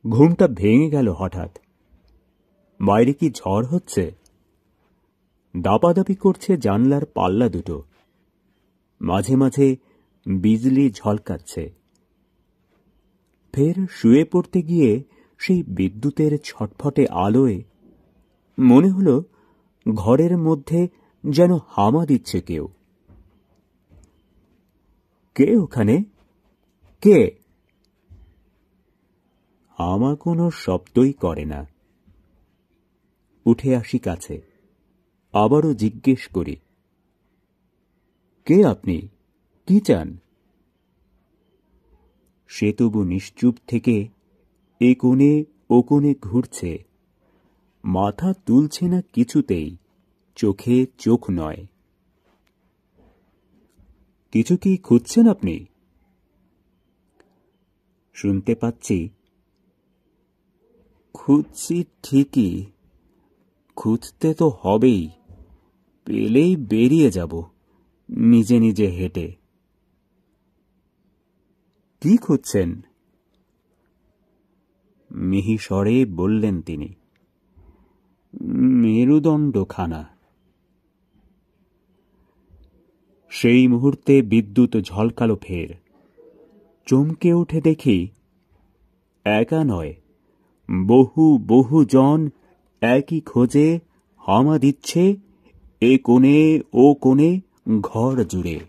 ঘুমটা ভেঙে গেল হঠাৎ। বাইরে কি ঝড় হচ্ছে? দাপাদাপি করছে জানলার পাল্লা দুটো। মাঝে মাঝে বিজলি ঝলকাচ্ছে। ফের শুয়ে পড়তে গিয়ে সেই বিদ্যুতের ছটফটে আলোয় মনে হল ঘরের মধ্যে যেন হামা দিচ্ছে কেউ। কে ওখানে? কে? হামা কোনো শব্দই করে না। উঠে আসি কাছে, আবারও জিজ্ঞেস করি, কে আপনি? কি চান? সে তবু নিশ্চুপ থেকে এ কোণে ও কোণে ঘুরছে, মাথা তুলছে না কিছুতেই, চোখে চোখ নয়। কিছু কি খুঁজছেন আপনি? শুনতে পাচ্ছি, খুঁজছি ঠিকই, খুঁজতে তো হবেই, পেলেই বেরিয়ে যাব নিজে নিজে হেঁটে। কি খুঁজছেন? মিহি স্বরে বললেন তিনি, মেরুদণ্ডখানা। সেই মুহূর্তে বিদ্যুৎ ঝলকালো ফের। চমকে উঠে দেখি, একা নয়, বহু বহু জন একই খোঁজে হামা দিচ্ছে এ কোণে ও কোণে ঘর জুড়ে।